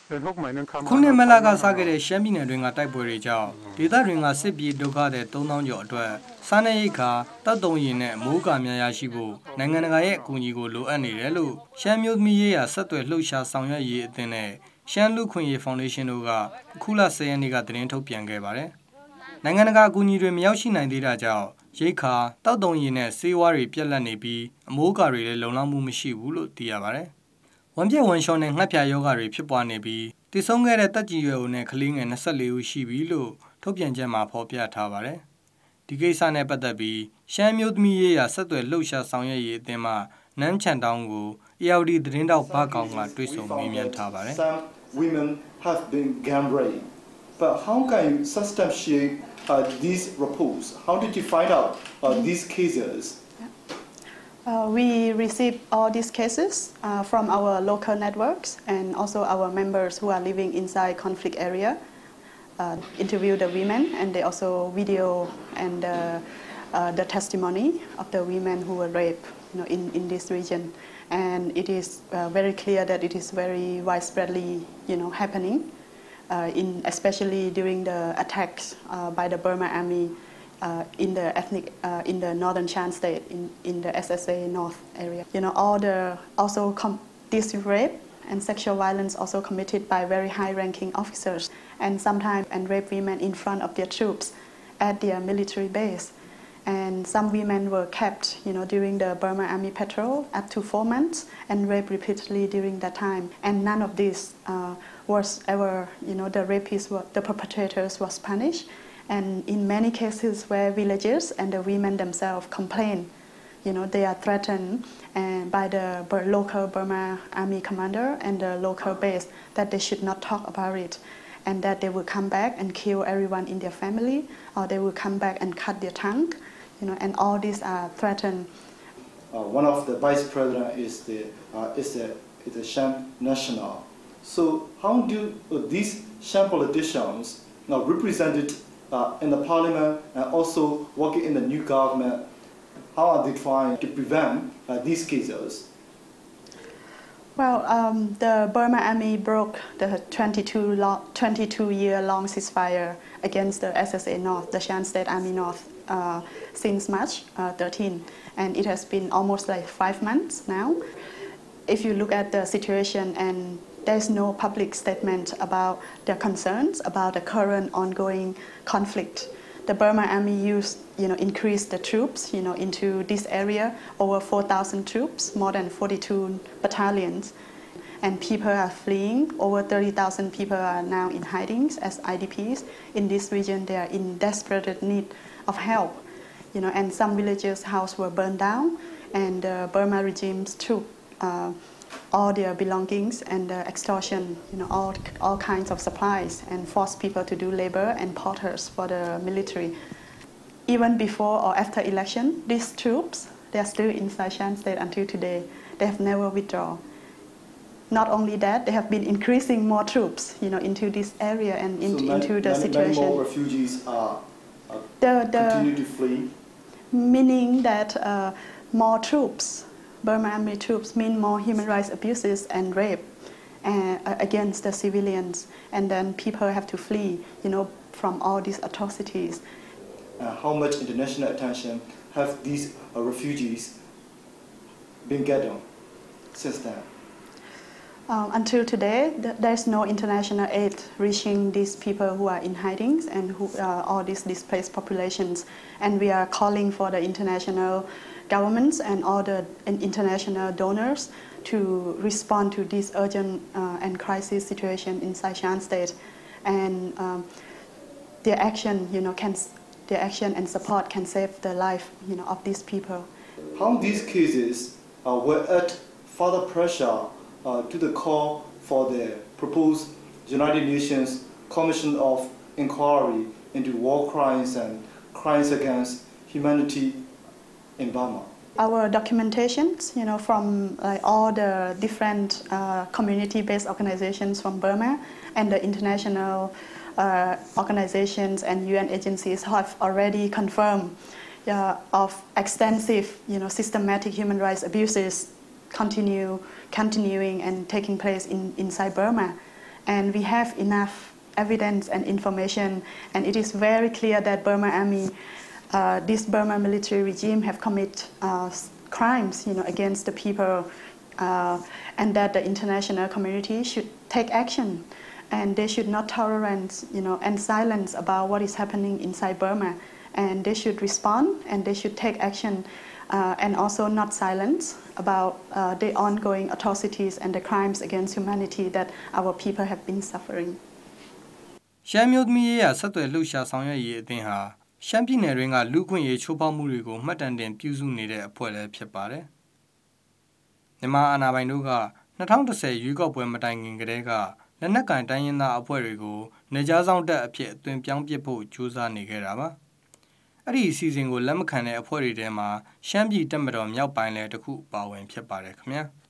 ခုနှစ်မလကစခဲ့တဲ့ရှမ်းပြည်နယ်တွင်ကတိုက်ပွဲတွေကြောင့်ဒေသတွင်ကစစ်ပြေးဒုက္ခသည်3000ကျော်အတွက်စားနပ်ရိက္ခာတပ်တုံးရည်နဲ့မိုးကာများရရှိဖို့နိုင်ငံတကာရဲ့အကူအညီကိုလိုအပ်နေတယ်လို့ရှမ်းမျိုးသမီးရေးရာဆက်သွယ်လှုပ်ရှားဆောင်ရွက်ရေးအသင်းနဲ့ရှမ်းလူခွင့်ရေးဖောင်ဒေးရှင်းတို့ကအခုလ10ရက်နေ့ကသတင်းထုတ်ပြန်ခဲ့ပါတယ်။နိုင်ငံတကာအကူအညီတွေမရောက်ရှိနိုင်သေးတာကြောင့်ရိက္ခာတောက်တုံးရည်နဲ့ဆေးဝါးတွေပြတ်လတ်နေပြီးအမိုးကာတွေလည်းလုံလောက်မှုမရှိဘူးလို့သိရပါတယ်။ဝမ်ပြက်ဝမ်ရှော့နဲ့ငှက်ပြာယောဂါတွေဖြစ်ပွားနေပြီးတည်ဆုံးခဲ့တဲ့တက်ကြီးရွယ်ဦးနဲ့ကလေးငယ်24ဦးရှိပြီလို့ထုတ်ပြန်ချက်မှာဖော်ပြထားပါတယ်။ဒီကိစ္စနဲ့ပတ်သက်ပြီးရှမ်းမျိုးသမီးရေးရာဆက်သွယ်လှုပ်ရှားဆောင်ရွက်ရေးအသင်းမှနန်းချန်တောင်းကို ARD သတင်းတောက်ဘာကောင်ကတွေ့ဆုံမေးမြန်းထားပါတယ်။ Some women have been gang raped, but how can you substantiate these reports? How did you find out these cases? We receive all these cases from our local networks and also our members who are living inside conflict area. Interview the women and they also video and the testimony of the women who were raped, in this region. And it is very clear that it is very widespreadly, happening, especially during the attacks by the Burma Army in the northern Shan state, in the SSA North area. This rape and sexual violence also committed by very high-ranking officers and sometimes rape women in front of their troops at their military base. And some women were kept, during the Burma Army patrol up to 4 months and raped repeatedly during that time. And none of this was ever, the perpetrators was punished. And in many cases where villagers and the women themselves complain, they are threatened by the local Burma Army commander and the local base that they should not talk about it and that they will come back and kill everyone in their family or they will come back and cut their tongue, and all these are threatened. One of the vice president is the Shan national. So how do these Shan politicians now represented in the parliament and also working in the new government, how are they trying to prevent these cases? Well, the Burma Army broke the 22-year-long ceasefire against the SSA North, the Shan State Army North, since March 13, and it has been almost like 5 months now. If you look at the situation, and there's no public statement about their concerns about the current ongoing conflict. The Burma Army increased the troops, into this area, over 4,000 troops, more than 42 battalions. And people are fleeing. Over 30,000 people are now in hiding as IDPs. In this region, they are in desperate need of help. And some villages' houses were burned down, and the Burma regimes took all their belongings and extortion, all kinds of supplies, and forced people to do labor and porters for the military. Even before or after election, these troops, they are still inside Shan State until today. They have never withdrawn. Not only that, they have been increasing more troops, into this area and into the situation. Many more refugees continue to flee. Meaning that more troops, Burma Army troops, mean more human rights abuses and rape against the civilians, and then people have to flee, from all these atrocities. How much international attention have these refugees been getting since then? Until today, there's no international aid reaching these people who are in hiding and all these displaced populations. And we are calling for the international governments and all the international donors to respond to this urgent and crisis situation inside Shan State. And their action, their action and support can save the life, of these people. How these cases were at further pressure to the call for the proposed United Nations Commission of Inquiry into war crimes and crimes against humanity in Burma? Our documentations, from all the different community-based organizations from Burma and the international organizations and UN agencies have already confirmed of extensive, systematic human rights abuses continuing and taking place inside Burma. and we have enough evidence and information, and it is very clear that Burma Army, this Burma military regime have committed crimes, against the people, and that the international community should take action, and they should not tolerate, and silence about what is happening inside Burma, and they should respond and they should take action, and also not silence about the ongoing atrocities and the crimes against humanity that our people have been suffering. ရှမ်းမျိုးသမီးရဲ့ဆက်သွယ်လှုပ်ရှားဆောင်ရွက်ရေးအသင်းဟာရှမ်းပြည်နယ်တွင်းကလူ့ခွင့်ရေးချိုးဖောက်မှုတွေကိုမှတ်တမ်းတင်ပြုစုနေတဲ့အဖွဲ့လည်းဖြစ်ပါတယ်။မြန်မာအာဏာပိုင်တို့က2010ရွေးကောက်ပွဲမတိုင်ခင်ကတည်းကလက်နက်ကင်တိုင်းရင်းသားအဖွဲ့တွေကိုနေကြားဆောင်တက်အဖြစ်အသွင်ပြောင်းပစ်ဖို့ကြိုးစားနေခဲ့တာပါ။အဲ့ဒီအစီအစဉ်ကိုလက်မခံတဲ့အဖွဲ့တွေထဲမှာရှမ်းပြည်တပ်မတော်မြောက်ပိုင်းလည်းတစ်ခုပါဝင်ဖြစ်ပါတယ်ခင်ဗျာ။